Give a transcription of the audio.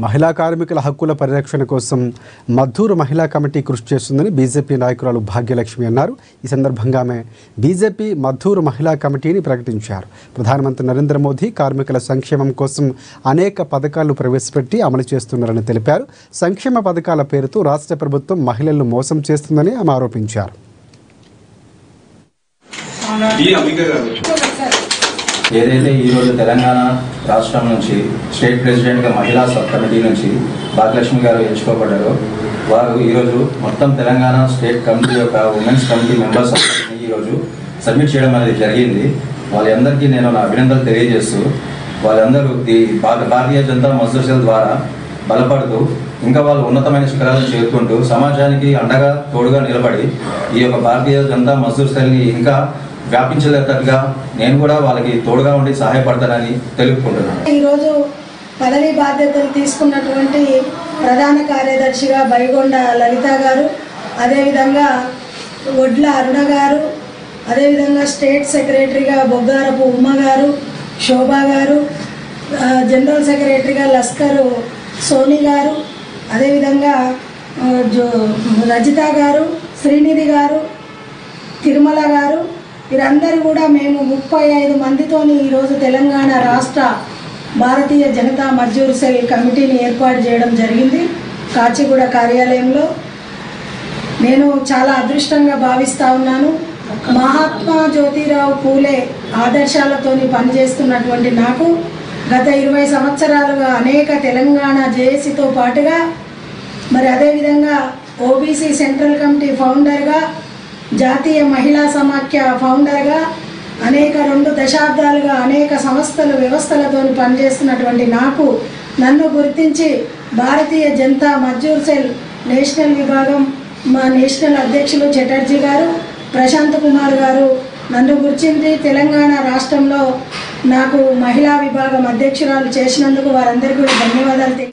మహిళా కార్మికుల హక్కుల పరిరక్షణ కోసం మద్దూరు మహిళా కమిటీ కృషి చేస్తుందని బీజేపీ నాయకురాలు భాగ్యలక్ష్మి అన్నారు. ఈ సందర్భంగా ఆమె బీజేపీ మద్దూరు మహిళా కమిటీని ప్రకటించారు. ప్రధానమంత్రి నరేంద్ర మోదీ కార్మికుల సంక్షేమం కోసం అనేక పథకాలు ప్రవేశపెట్టి అమలు చేస్తున్నారని తెలిపారు. సంక్షేమ పథకాల పేరుతో రాష్ట్ర ప్రభుత్వం మహిళలను మోసం చేస్తుందని ఆమె ఆరోపించారు. ఏదైతే ఈరోజు తెలంగాణ రాష్ట్రం నుంచి స్టేట్ ప్రెసిడెంట్గా మహిళా సబ్ కమిటీ నుంచి భాగ్యలక్ష్మి గారు ఎంచుకోబడ్డారో వారు ఈరోజు మొత్తం తెలంగాణ స్టేట్ కమిటీ యొక్క ఉమెన్స్ కమిటీ మెంబర్స్ ఈరోజు సబ్మిట్ చేయడం అనేది జరిగింది. వాళ్ళందరికీ నేను నా అభినందనలు తెలియజేస్తూ వాళ్ళందరూ ఈ భారతీయ జనతా మజ్దూర్ సెల్ ద్వారా బలపడుతూ ఇంకా వాళ్ళు ఉన్నతమైన శిఖరాలను చేరుకుంటూ సమాజానికి అండగా తోడుగా నిలబడి ఈ యొక్క భారతీయ జనతా మజ్దూర్ సెల్ని ఇంకా వ్యాపించలేటట్టుగా నేను కూడా వాళ్ళకి తోడుగా ఉండి సహాయపడతానని తెలుపుకుంటున్నాను. ఈరోజు పదవి బాధ్యతలు తీసుకున్నటువంటి ప్రధాన కార్యదర్శిగా బైగొండ లలిత గారు, అదేవిధంగా వడ్ల అరుణ గారు, అదేవిధంగా స్టేట్ సెక్రటరీగా బొగ్గారపు ఉమ్మ గారు, శోభా గారు, జనరల్ సెక్రటరీగా లస్కరు సోని గారు, అదేవిధంగా రజిత గారు, శ్రీనిధి గారు, తిరుమల గారు, వీరందరూ కూడా మేము 35 మందితోని ఈరోజు తెలంగాణ రాష్ట్ర భారతీయ జనతా మజ్దూర్ సెల్ కమిటీని ఏర్పాటు చేయడం జరిగింది కాచిగూడ కార్యాలయంలో. నేను చాలా అదృష్టంగా భావిస్తూ ఉన్నాను. మహాత్మా జ్యోతిరావు పూలే ఆదర్శాలతోని పనిచేస్తున్నటువంటి నాకు గత 20 సంవత్సరాలుగా అనేక తెలంగాణ జేఏసీతో పాటుగా మరి అదేవిధంగా ఓబీసీ సెంట్రల్ కమిటీ ఫౌండర్గా, జాతీయ మహిళా సమాఖ్య ఫౌండర్గా అనేక 2 దశాబ్దాలుగా అనేక సంస్థలు వ్యవస్థలతో పనిచేస్తున్నటువంటి నన్ను గుర్తించి భారతీయ జనతా మజ్దూర్ సెల్ నేషనల్ విభాగం మా నేషనల్ అధ్యక్షులు చటర్జీ గారు, ప్రశాంత్ కుమార్ గారు నన్ను గుర్తించి తెలంగాణ రాష్ట్రంలో నాకు మహిళా విభాగం అధ్యక్షురాలు చేసినందుకు వారందరికీ ధన్యవాదాలు.